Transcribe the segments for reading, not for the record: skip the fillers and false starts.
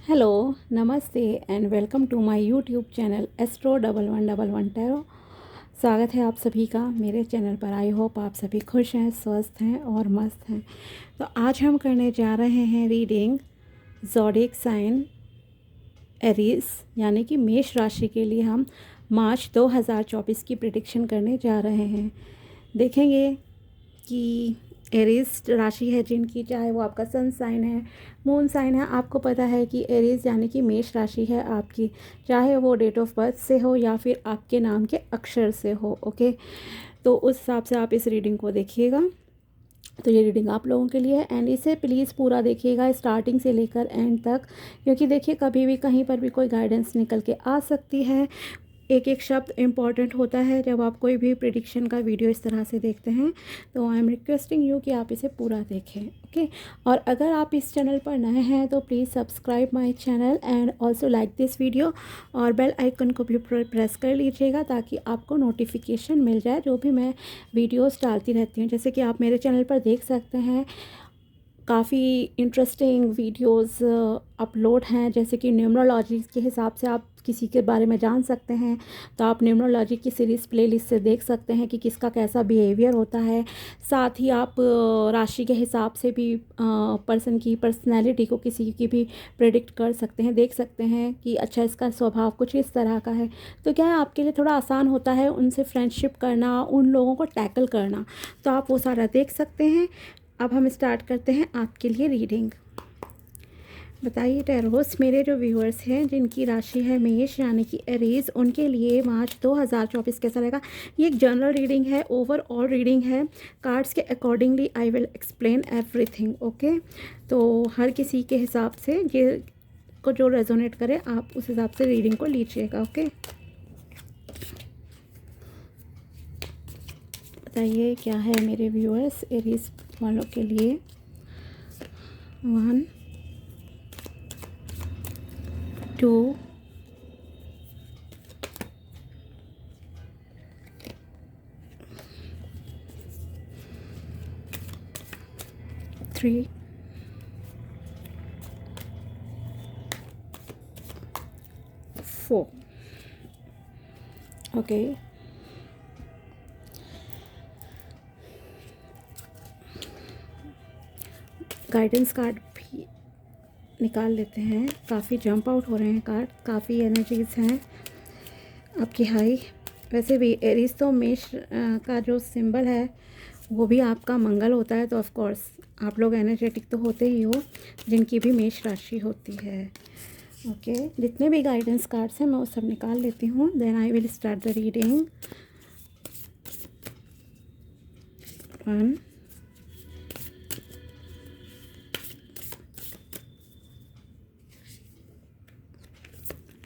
Hello, नमस्ते and welcome to my YouTube channel astro 1111 tarot. स्वागत है आप सभी का मेरे चैनल पर। आई होप आप सभी खुश हैं, स्वस्थ हैं और मस्त हैं। तो आज हम करने जा रहे हैं रीडिंग ज़ोडिएक साइन एरीज यानी कि मेष राशि के लिए हम मार्च 2024 की प्रेडिक्शन करने जा रहे हैं। देखेंगे कि एरीज राशि है जिनकी, चाहे वो आपका सन साइन है, मून साइन है, आपको पता है कि एरीज यानी कि मेष राशि है आपकी, चाहे वो डेट ऑफ बर्थ से हो या फिर आपके नाम के अक्षर से हो। ओके, तो उस हिसाब से आप इस रीडिंग को देखिएगा। तो ये रीडिंग आप लोगों के लिए है एंड इसे प्लीज़ पूरा देखिएगा स्टार्टिंग से लेकर एंड तक, क्योंकि देखिए कभी भी कहीं पर भी कोई गाइडेंस निकल के आ सकती है। एक एक शब्द इम्पॉर्टेंट होता है जब आप कोई भी प्रिडिक्शन का वीडियो इस तरह से देखते हैं। तो आई एम रिक्वेस्टिंग यू कि आप इसे पूरा देखें। ओके, और अगर आप इस चैनल पर नए हैं तो please subscribe my channel and also like this video और बेल आइकन को भी प्रेस कर लीजिएगा ताकि आपको नोटिफिकेशन मिल जाए जो भी मैं वीडियोस डालती रहती हूँ। जैसे कि आप मेरे चैनल पर देख सकते हैं काफ़ी इंटरेस्टिंग वीडियोस अपलोड हैं, जैसे कि न्यूमरोलॉजी के हिसाब से आप किसी के बारे में जान सकते हैं तो आप न्यूमरोलॉजी की सीरीज़ प्लेलिस्ट से देख सकते हैं कि किसका कैसा बिहेवियर होता है। साथ ही आप राशि के हिसाब से भी पर्सन की पर्सनैलिटी को किसी की भी प्रेडिक्ट कर सकते हैं, देख सकते हैं कि अच्छा इसका स्वभाव कुछ इस तरह का है। तो क्या है, आपके लिए थोड़ा आसान होता है उनसे फ्रेंडशिप करना, उन लोगों को टैकल करना। तो आप वो सारा देख सकते हैं। अब हम स्टार्ट करते हैं आपके लिए रीडिंग। बताइए टेरोस, मेरे जो व्यूअर्स हैं जिनकी राशि है मेष यानी कि एरीज, उनके लिए मार्च 2024 कैसा रहेगा। ये एक जनरल रीडिंग है, ओवरऑल रीडिंग है। कार्ड्स के accordingly I will explain everything. Okay, तो हर किसी के हिसाब से ये को जो रेजोनेट करे आप उस हिसाब से रीडिंग को लीजिएगा। ओके, बताइए क्या है मेरे व्यूअर्स एरीज वालों के लिए। 1 2 3 4। ओके, गाइडेंस कार्ड भी निकाल लेते हैं। काफ़ी जंप आउट हो रहे हैं कार्ड, काफ़ी एनर्जीज हैं आपकी हाई। वैसे भी एरीज तो मेष का जो सिंबल है वो भी आपका मंगल होता है, तो ऑफ कोर्स आप लोग एनर्जेटिक तो होते ही हो जिनकी भी मेष राशि होती है। ओके, जितने भी गाइडेंस कार्ड्स हैं मैं वो सब निकाल लेती हूँ, then I will start the reading. 1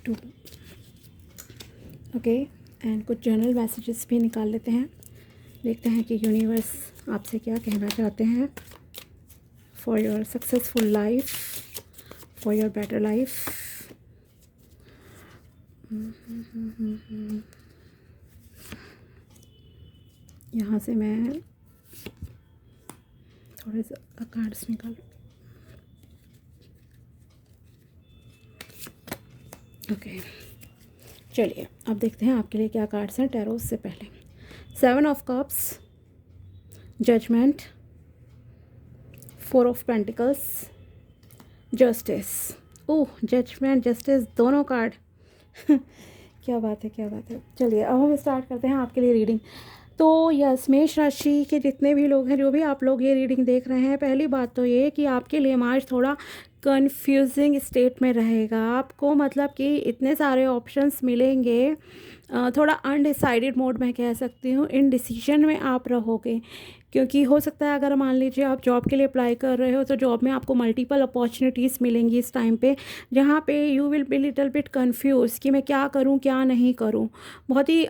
2। Okay, and कुछ जनरल मैसेजेस भी निकाल लेते हैं, देखते हैं कि यूनिवर्स आपसे क्या कहना चाहते हैं for your successful life, for your better life. यहाँ से मैं थोड़े से कार्ड्स निकाल। ओके, चलिए अब देखते हैं आपके लिए क्या कार्ड्स हैं टैरो से पहले। 7 of cups, judgement, 4 of pentacles, justice. Oh, judgement justice दोनों कार्ड क्या बात है, क्या बात है। चलिए अब हम स्टार्ट करते हैं आपके लिए रीडिंग। तो यस, मेष राशि के जितने भी लोग हैं, जो भी आप लोग ये रीडिंग देख रहे हैं, पहली बात तो ये कि आपके लिए मार्च थोड़ा कंफ्यूजिंग स्टेट में रहेगा आपको, मतलब कि इतने सारे ऑप्शंस मिलेंगे, थोड़ा अनडिसाइडेड मोड में कह सकती हूँ, इन डिसीजन में आप रहोगे। क्योंकि हो सकता है अगर मान लीजिए आप जॉब के लिए अप्लाई कर रहे हो तो जॉब में आपको मल्टीपल अपॉर्चुनिटीज़ मिलेंगी इस टाइम पे, जहाँ पे you will be little bit confuse कि मैं क्या करूँ क्या नहीं करूँ। बहुत ही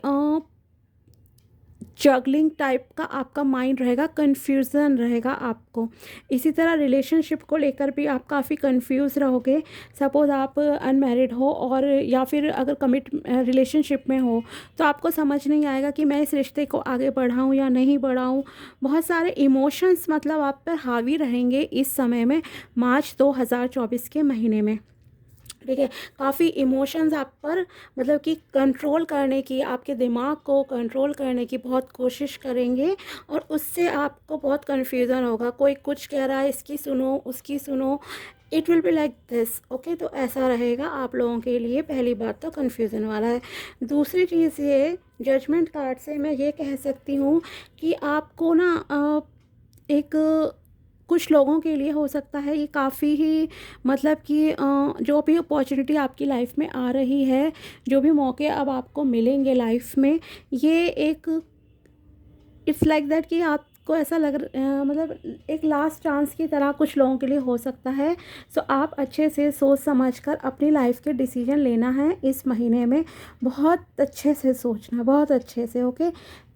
जगलिंग टाइप का आपका माइंड रहेगा, कन्फ्यूज़न रहेगा आपको। इसी तरह रिलेशनशिप को लेकर भी आप काफ़ी कंफ्यूज रहोगे। सपोज़ आप अनमैरिड हो और या फिर अगर कमिट रिलेशनशिप में हो तो आपको समझ नहीं आएगा कि मैं इस रिश्ते को आगे बढ़ाऊँ या नहीं बढ़ाऊँ। बहुत सारे इमोशंस मतलब आप पर हावी रहेंगे इस समय में, मार्च 2024 के महीने में। ठीक है। काफ़ी इमोशंस आप पर मतलब कि कंट्रोल करने की, आपके दिमाग को कंट्रोल करने की बहुत कोशिश करेंगे और उससे आपको बहुत कन्फ्यूज़न होगा। कोई कुछ कह रहा है, इसकी सुनो, उसकी सुनो, it will be like this. Okay, तो ऐसा रहेगा आप लोगों के लिए। पहली बात तो कन्फ्यूज़न वाला है। दूसरी चीज़ ये, जजमेंट कार्ड से मैं ये कह सकती हूँ कि आपको ना एक कुछ लोगों के लिए हो सकता है ये काफ़ी ही मतलब कि जो भी अपॉर्चुनिटी आपकी लाइफ में आ रही है, जो भी मौके अब आपको मिलेंगे लाइफ में, ये एक इट्स लाइक दैट कि आपको ऐसा मतलब एक लास्ट चांस की तरह कुछ लोगों के लिए हो सकता है। सो आप अच्छे से सोच समझ कर अपनी लाइफ के डिसीजन लेना है इस महीने में। बहुत अच्छे से सोचना, बहुत अच्छे से। ओके,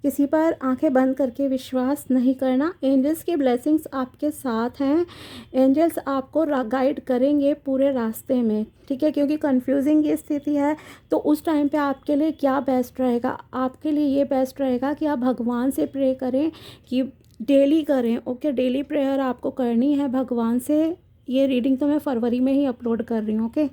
किसी पर आंखें बंद करके विश्वास नहीं करना। एंजल्स की ब्लेसिंग्स आपके साथ हैं। एंजल्स आपको गाइड करेंगे पूरे रास्ते में, ठीक है, क्योंकि कंफ्यूजिंग की स्थिति है। तो उस टाइम पे आपके लिए क्या बेस्ट रहेगा? आपके लिए ये बेस्ट रहेगा कि आप भगवान से प्रे करें, कि डेली करें। ओके, डेली प्रेयर आपको करनी है भगवान से। ये रीडिंग तो मैं फरवरी में ही अपलोड कर रही हूँ। ओके,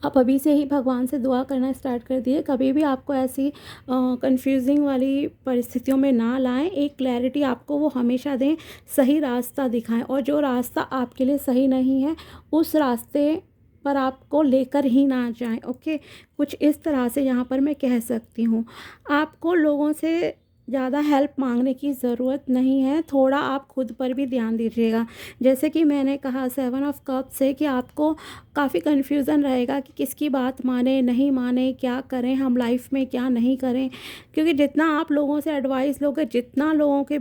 आप अभी से ही भगवान से दुआ करना स्टार्ट कर दिए। कभी भी आपको ऐसी कंफ्यूजिंग वाली परिस्थितियों में ना लाएं। एक क्लैरिटी आपको वो हमेशा दें, सही रास्ता दिखाएं, और जो रास्ता आपके लिए सही नहीं है उस रास्ते पर आपको लेकर ही ना जाएं। ओके, कुछ इस तरह से यहाँ पर मैं कह सकती हूँ। आपको लोगों से ज़्यादा हेल्प मांगने की ज़रूरत नहीं है। थोड़ा आप खुद पर भी ध्यान दीजिएगा। जैसे कि मैंने कहा 7 ऑफ कप से कि आपको काफ़ी कन्फ्यूज़न रहेगा कि किसकी बात माने, नहीं माने, क्या करें हम लाइफ में, क्या नहीं करें। क्योंकि जितना आप लोगों से एडवाइस लोगे, जितना लोगों के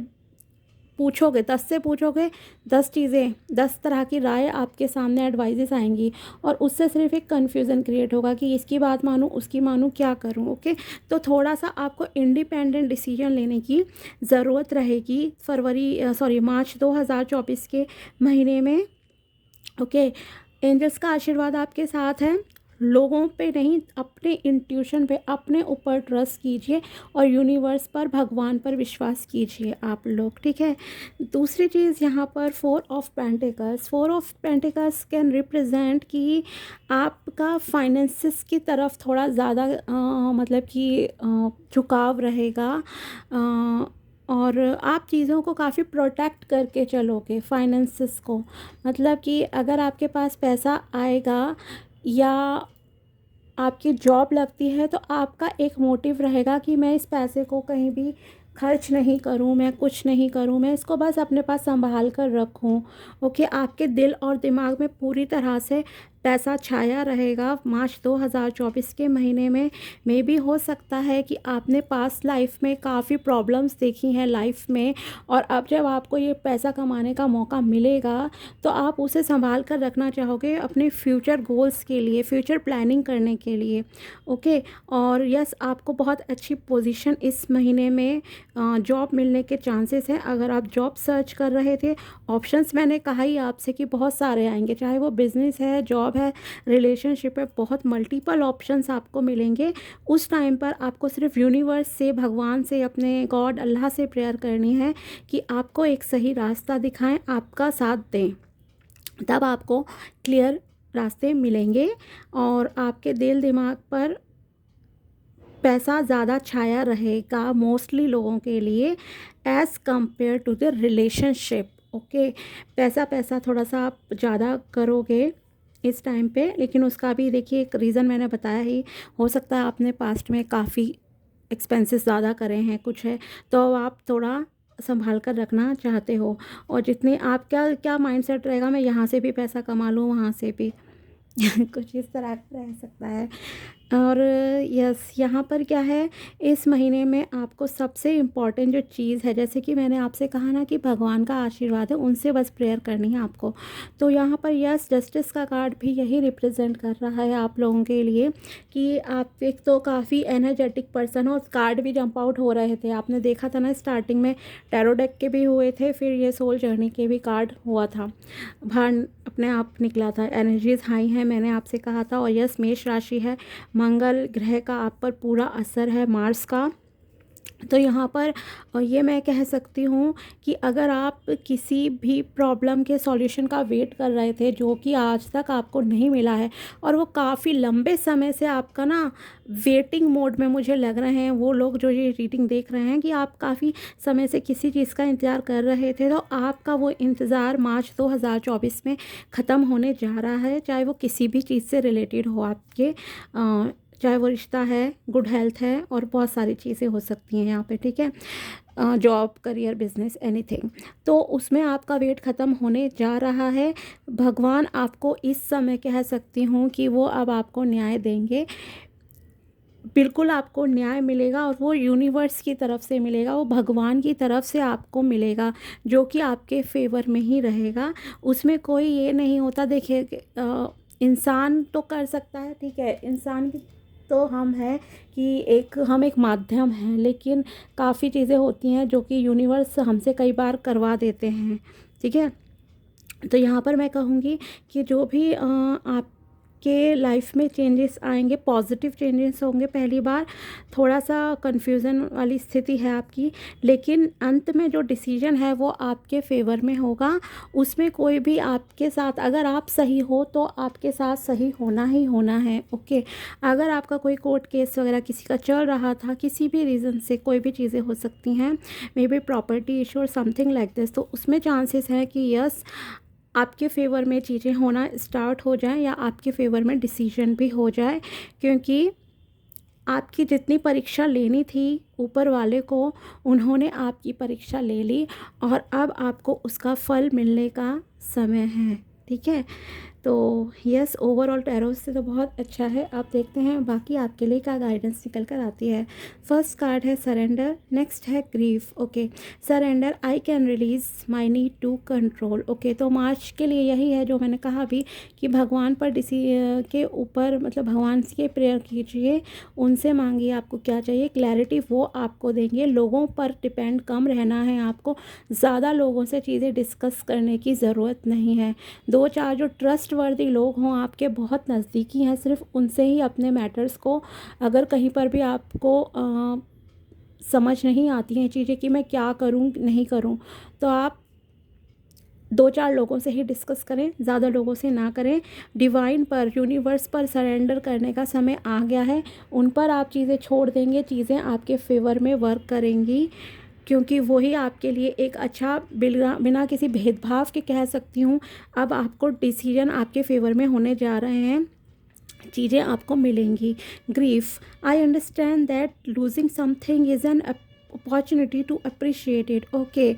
पूछोगे, 10 से पूछोगे, 10 चीज़ें, 10 तरह की राय आपके सामने एडवाइजेस आएंगी, और उससे सिर्फ एक कन्फ्यूज़न क्रिएट होगा कि इसकी बात मानूं, उसकी मानूं, क्या करूं। ओके, तो थोड़ा सा आपको इंडिपेंडेंट डिसीजन लेने की ज़रूरत रहेगी मार्च 2024 के महीने में। ओके, एंजल्स का आशीर्वाद आपके साथ है। लोगों पे नहीं, अपने इंट्यूशन पे, अपने ऊपर ट्रस्ट कीजिए और यूनिवर्स पर, भगवान पर विश्वास कीजिए आप लोग, ठीक है। दूसरी चीज़ यहाँ पर 4 ऑफ पेंटिकल्स कैन रिप्रेजेंट कि आपका फाइनेंसिस की तरफ थोड़ा ज़्यादा मतलब कि झुकाव रहेगा, और आप चीज़ों को काफ़ी प्रोटेक्ट करके चलोगे फाइनेंसिस को। मतलब कि अगर आपके पास पैसा आएगा या आपकी जॉब लगती है, तो आपका एक मोटिव रहेगा कि मैं इस पैसे को कहीं भी खर्च नहीं करूं, मैं कुछ नहीं करूं, मैं इसको बस अपने पास संभाल कर रखूं। ओके, आपके दिल और दिमाग में पूरी तरह से पैसा छाया रहेगा मार्च 2024 के महीने में। मे भी हो सकता है कि आपने पास्ट लाइफ में काफ़ी प्रॉब्लम्स देखी हैं लाइफ में, और अब जब आपको ये पैसा कमाने का मौका मिलेगा तो आप उसे संभाल कर रखना चाहोगे अपने फ्यूचर गोल्स के लिए, फ्यूचर प्लानिंग करने के लिए। ओके, और यस, आपको बहुत अच्छी पोजीशन इस महीने में जॉब मिलने के चांसेस हैं। अगर आप जॉब सर्च कर रहे थे, ऑप्शंस मैंने कहा ही आपसे कि बहुत सारे आएंगे, चाहे वो बिज़नेस है, जॉब है, रिलेशनशिप है, बहुत मल्टीपल ऑप्शंस आपको मिलेंगे। उस टाइम पर आपको सिर्फ यूनिवर्स से, भगवान से, अपने गॉड अल्लाह से प्रेयर करनी है कि आपको एक सही रास्ता दिखाएं, आपका साथ दें, तब आपको क्लियर रास्ते मिलेंगे। और आपके दिल दिमाग पर पैसा ज़्यादा छाया रहेगा मोस्टली लोगों के लिए, as compare to the relationship. Okay, पैसा पैसा थोड़ा सा आप ज़्यादा करोगे इस टाइम पे, लेकिन उसका भी देखिए एक रीज़न मैंने बताया ही। हो सकता है आपने पास्ट में काफ़ी एक्सपेंसेस ज़्यादा करे हैं, कुछ है, तो आप थोड़ा संभाल कर रखना चाहते हो। और जितनी आप क्या क्या माइंडसेट रहेगा, मैं यहाँ से भी पैसा कमा लूँ, वहाँ से भी कुछ इस तरह का रह सकता है। और यस, यहाँ पर क्या है, इस महीने में आपको सबसे इम्पॉर्टेंट जो चीज़ है, जैसे कि मैंने आपसे कहा ना कि भगवान का आशीर्वाद है, उनसे बस प्रेयर करनी है आपको। तो यहाँ पर यस, जस्टिस का कार्ड भी यही रिप्रेजेंट कर रहा है आप लोगों के लिए कि आप एक तो काफ़ी एनर्जेटिक पर्सन हो। कार्ड भी जंप आउट हो रहे थे, आपने देखा था ना, स्टार्टिंग में टैरो डेक के भी हुए थे, फिर ये सोल जर्नी के भी कार्ड हुआ था, बाहर अपने आप निकला था। एनर्जीज हाई हैं, मैंने आपसे कहा था। और यस, मेष राशि है, मंगल ग्रह का आप पर पूरा असर है, मार्स का। तो यहाँ पर ये मैं कह सकती हूँ कि अगर आप किसी भी प्रॉब्लम के सॉल्यूशन का वेट कर रहे थे जो कि आज तक आपको नहीं मिला है, और वो काफ़ी लंबे समय से आपका ना वेटिंग मोड में मुझे लग रहे हैं वो लोग जो ये रीडिंग देख रहे हैं कि आप काफ़ी समय से किसी चीज़ का इंतज़ार कर रहे थे, तो आपका वो इंतज़ार मार्च 2024 में ख़त्म होने जा रहा है। चाहे वो किसी भी चीज़ से रिलेटेड हो आपके, चाहे वो रिश्ता है, गुड हेल्थ है, और बहुत सारी चीज़ें हो सकती हैं यहाँ पे, ठीक है, जॉब, करियर, बिजनेस, एनीथिंग। तो उसमें आपका वेट ख़त्म होने जा रहा है। भगवान आपको इस समय कह सकती हूँ कि वो अब आपको न्याय देंगे, बिल्कुल आपको न्याय मिलेगा, और वो यूनिवर्स की तरफ से मिलेगा, वो भगवान की तरफ से आपको मिलेगा, जो कि आपके फेवर में ही रहेगा। उसमें कोई ये नहीं होता, देखिए इंसान तो कर सकता है, ठीक है, इंसान की तो हम हैं कि हम एक माध्यम हैं, लेकिन काफ़ी चीज़ें होती हैं जो कि यूनिवर्स हमसे कई बार करवा देते हैं, ठीक है। तो यहाँ पर मैं कहूँगी कि जो भी आपके लाइफ में चेंजेस आएंगे, पॉजिटिव चेंजेस होंगे। पहली बार थोड़ा सा कंफ्यूजन वाली स्थिति है आपकी, लेकिन अंत में जो डिसीजन है वो आपके फेवर में होगा। उसमें कोई भी आपके साथ, अगर आप सही हो तो आपके साथ सही होना ही होना है, ओके। अगर आपका कोई कोर्ट केस वगैरह किसी का चल रहा था, किसी भी रीज़न से, कोई भी चीज़ें हो सकती हैं, मे बी प्रॉपर्टी इशू और समथिंग लाइक दिस, तो उसमें चांसेस है कि यस आपके फेवर में चीज़ें होना स्टार्ट हो जाएं, या आपके फेवर में डिसीजन भी हो जाए, क्योंकि आपकी जितनी परीक्षा लेनी थी ऊपर वाले को, उन्होंने आपकी परीक्षा ले ली, और अब आपको उसका फल मिलने का समय है, ठीक है। तो यस, ओवरऑल टैरो से तो बहुत अच्छा है। आप देखते हैं बाकी आपके लिए क्या गाइडेंस निकल कर आती है। फर्स्ट कार्ड है सरेंडर, नेक्स्ट है grief, okay. Surrender, I can release my need to control, okay. तो मार्च के लिए यही है जो मैंने कहा भी, कि भगवान पर के ऊपर, मतलब भगवान से प्रेयर कीजिए, उनसे मांगिए आपको क्या चाहिए, क्लैरिटी वो आपको देंगे। लोगों पर डिपेंड कम रहना है आपको, ज़्यादा लोगों से चीज़ें डिस्कस करने की ज़रूरत नहीं है। दो चार जो ट्रस्टवर्दी लोग हों, आपके बहुत नज़दीकी हैं, सिर्फ उनसे ही अपने मैटर्स को, अगर कहीं पर भी आपको समझ नहीं आती हैं चीज़ें कि मैं क्या करूं नहीं करूं, तो आप दो चार लोगों से ही डिस्कस करें, ज़्यादा लोगों से ना करें। डिवाइन पर, यूनिवर्स पर सरेंडर करने का समय आ गया है। उन पर आप चीज़ें छोड़ देंगे, चीज़ें आपके फेवर में वर्क करेंगी, क्योंकि वही आपके लिए एक अच्छा, बिना किसी भेदभाव के कह सकती हूँ, अब आपको डिसीजन आपके फेवर में होने जा रहे हैं, चीज़ें आपको मिलेंगी। Grief, I understand that losing something is an opportunity to appreciate it, okay.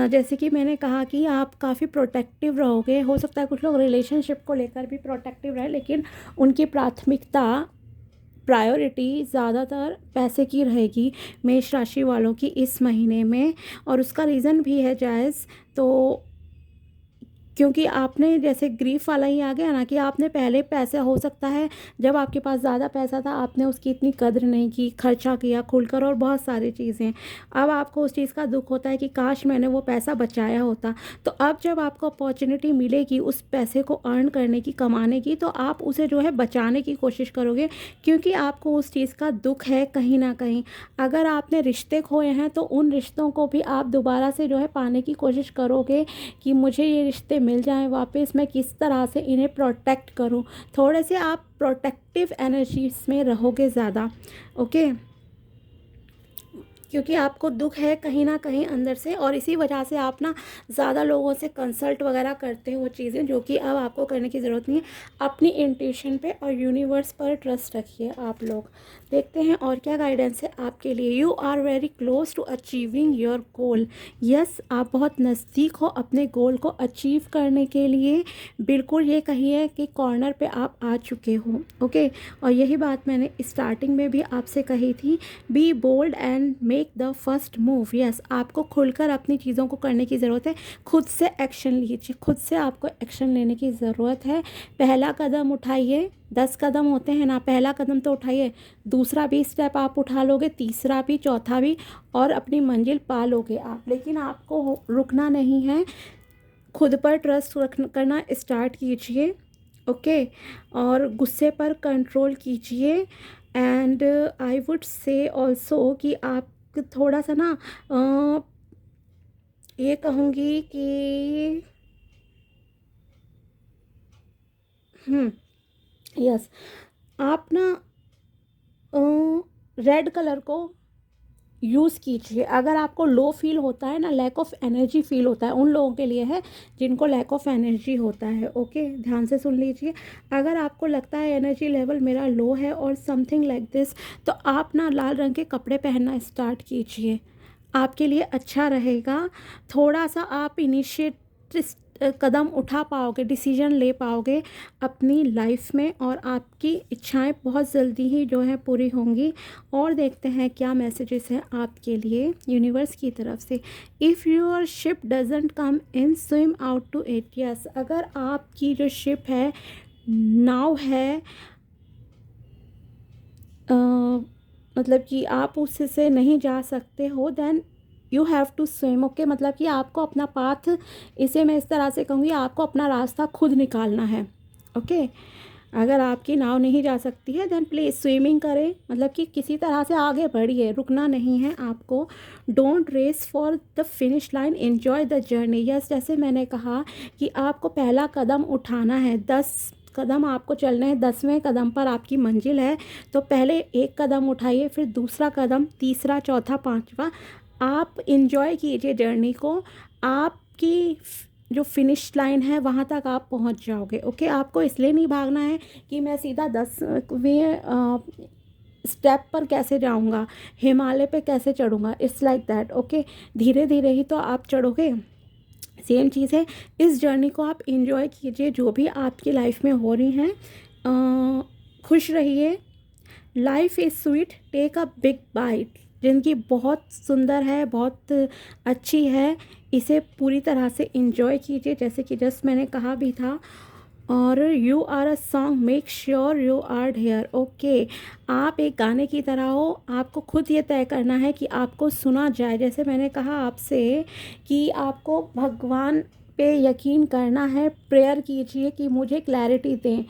जैसे कि मैंने कहा कि आप काफ़ी प्रोटेक्टिव रहोगे, हो सकता है कुछ लोग रिलेशनशिप को लेकर भी प्रोटेक्टिव रहे, लेकिन उनकी प्रायोरिटी ज़्यादातर पैसे की रहेगी मेष राशि वालों की इस महीने में, और उसका रीज़न भी है जायज़। तो क्योंकि आपने, जैसे ग्रीफ वाला ही आ गया ना, कि आपने पहले पैसे, हो सकता है जब आपके पास ज़्यादा पैसा था आपने उसकी इतनी कद्र नहीं की, खर्चा किया खुलकर और बहुत सारी चीज़ें। अब आपको उस चीज़ का दुख होता है कि काश मैंने वो पैसा बचाया होता। तो अब जब आपको अपॉर्चुनिटी मिलेगी उस पैसे को अर्न करने की, कमाने की, तो आप उसे जो है बचाने की कोशिश करोगे, क्योंकि आपको उस चीज़ का दुख है कहीं ना कहीं। अगर आपने रिश्ते खोए हैं तो उन रिश्तों को भी आप दोबारा से जो है पाने की कोशिश करोगे, कि मुझे ये रिश्ते मिल जाएं वापस, मैं किस तरह से इन्हें प्रोटेक्ट करूं। थोड़े से आप प्रोटेक्टिव एनर्जीज में रहोगे ज़्यादा, ओके, क्योंकि आपको दुख है कहीं ना कहीं अंदर से, और इसी वजह से आप ना ज़्यादा लोगों से कंसल्ट वगैरह करते हो, वो चीज़ें जो कि अब आपको करने की ज़रूरत नहीं है। अपनी इंट्यूशन पे और यूनिवर्स पर ट्रस्ट रखिए आप लोग। देखते हैं और क्या गाइडेंस है आपके लिए। You are very close to achieving your goal, yes, आप बहुत नज़दीक हो अपने गोल को अचीव करने के लिए। बिल्कुल ये कहिए कि कॉर्नर पे आप आ चुके हो, ओके। और यही बात मैंने स्टार्टिंग में भी आपसे कही थी, be bold and make the first move, yes, आपको खुलकर अपनी चीज़ों को करने की ज़रूरत है। खुद से एक्शन लीजिए, खुद से आपको एक्शन लेने की ज़रूरत है। पहला कदम उठाइए, 10 कदम होते हैं ना, पहला कदम तो उठाइए, दूसरा भी स्टेप आप उठा लोगे, तीसरा भी, चौथा भी, और अपनी मंजिल पा लोगे आप। लेकिन आपको रुकना नहीं है, खुद पर ट्रस्ट करना स्टार्ट कीजिए, ओके। और गुस्से पर कंट्रोल कीजिए। And I would say also कि आप थोड़ा सा ना ये कहूँगी कि यस, आप ना रेड कलर को यूज़ कीजिए। अगर आपको लो फील होता है ना, लैक ऑफ एनर्जी फील होता है, उन लोगों के लिए है जिनको लैक ऑफ एनर्जी होता है। ओके, ध्यान से सुन लीजिए। अगर आपको लगता है एनर्जी लेवल मेरा लो है और समथिंग लाइक दिस, तो आप ना लाल रंग के कपड़े पहनना स्टार्ट कीजिए, आपके लिए अच्छा रहेगा। थोड़ा सा आप इनिशिएट कदम उठा पाओगे, डिसीजन ले पाओगे अपनी लाइफ में, और आपकी इच्छाएं बहुत जल्दी ही जो है पूरी होंगी। और देखते हैं क्या मैसेजेस हैं आपके लिए यूनिवर्स की तरफ से। If your ship doesn't come in, swim out to it. Yes, अगर आपकी जो शिप है, नाव है, मतलब कि आप उससे नहीं जा सकते हो, then you have to swim. Okay, मतलब कि आपको अपना पाथ, इसे मैं इस तरह से कहूँगी, आपको अपना रास्ता खुद निकालना है। ओके, अगर आपकी नाव नहीं जा सकती है देन प्लीज़ स्विमिंग करें, मतलब कि किसी तरह से आगे बढ़िए, रुकना नहीं है आपको। Don't race for the finish line, enjoy the journey. Yes, जैसे मैंने कहा कि आपको पहला कदम उठाना है, 10 कदम आपको चलने हैं, 10वें कदम पर आपकी मंजिल है। तो पहले एक कदम उठाइए, फिर दूसरा कदम, तीसरा, चौथा, पांचवा। आप इंजॉय कीजिए जर्नी को। आपकी जो फिनिश लाइन है वहाँ तक आप पहुँच जाओगे। ओके, आपको इसलिए नहीं भागना है कि मैं सीधा 10वें स्टेप पर कैसे जाऊँगा, हिमालय पे कैसे चढ़ूँगा। It's like that. ओके, धीरे धीरे ही तो आप चढ़ोगे। सेम चीज़ है, इस जर्नी को आप इंजॉय कीजिए, जो भी आपकी लाइफ में हो रही हैं। खुश रहिए। Life is sweet, take a big bite. ज़िंदगी बहुत सुंदर है, बहुत अच्छी है, इसे पूरी तरह से इंजॉय कीजिए, जैसे कि जस्ट मैंने कहा भी था। और you are a song, make sure you are here. Okay, आप एक गाने की तरह हो, आपको खुद ये तय करना है कि आपको सुना जाए। जैसे मैंने कहा आपसे कि आपको भगवान पे यकीन करना है, प्रेयर कीजिए कि मुझे क्लैरिटी दें।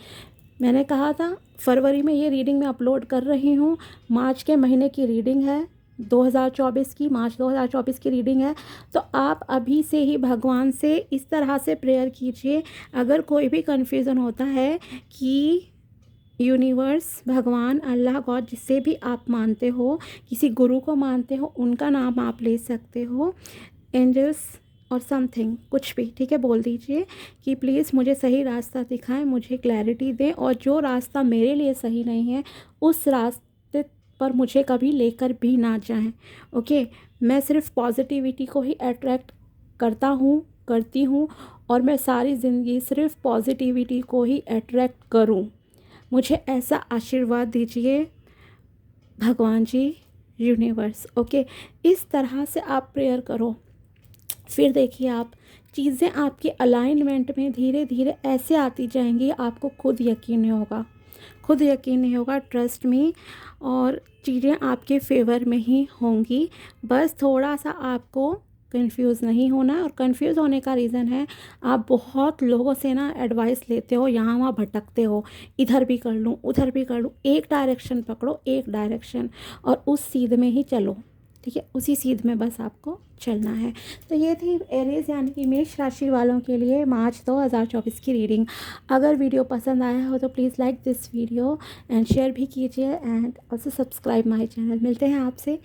मैंने कहा था फरवरी में ये रीडिंग मैं अपलोड कर रही हूँ, मार्च के महीने की रीडिंग है, 2024 की, मार्च 2024 की रीडिंग है। तो आप अभी से ही भगवान से इस तरह से प्रेयर कीजिए। अगर कोई भी कन्फ्यूज़न होता है कि यूनिवर्स, भगवान, अल्लाह, गॉड, जिसे भी आप मानते हो, किसी गुरु को मानते हो, उनका नाम आप ले सकते हो, एंजल्स और समथिंग, कुछ भी, ठीक है, बोल दीजिए कि प्लीज़ मुझे सही रास्ता दिखाएं, मुझे क्लैरिटी दें, और जो रास्ता मेरे लिए सही नहीं है उस रास्ते पर मुझे कभी लेकर भी ना जाएं। ओके, मैं सिर्फ पॉजिटिविटी को ही अट्रैक्ट करती हूँ, और मैं सारी ज़िंदगी सिर्फ पॉजिटिविटी को ही अट्रैक्ट करूँ। मुझे ऐसा आशीर्वाद दीजिए भगवान जी, यूनिवर्स। ओके, इस तरह से आप प्रेयर करो, फिर देखिए आप चीज़ें आपके अलाइनमेंट में धीरे धीरे ऐसे आती जाएंगी, आपको खुद यकीन नहीं होगा, खुद यकीन नहीं होगा, ट्रस्ट में। और चीज़ें आपके फेवर में ही होंगी। बस थोड़ा सा आपको कंफ्यूज नहीं होना है, और कंफ्यूज होने का रीज़न है आप बहुत लोगों से ना एडवाइस लेते हो, यहाँ वहाँ भटकते हो, इधर भी कर लूँ, उधर भी कर लूँ। एक डायरेक्शन पकड़ो, एक डायरेक्शन, और उस सीध में ही चलो, ठीक है, उसी सीध में बस आपको चलना है। तो ये थी एरीज यानी कि मेष राशि वालों के लिए मार्च 2024 की रीडिंग। अगर वीडियो पसंद आया हो तो please like this video and share भी कीजिए, and also subscribe my channel. मिलते हैं आपसे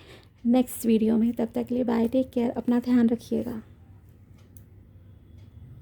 नेक्स्ट वीडियो में, तब तक के लिए बाय, टेक केयर, अपना ध्यान रखिएगा।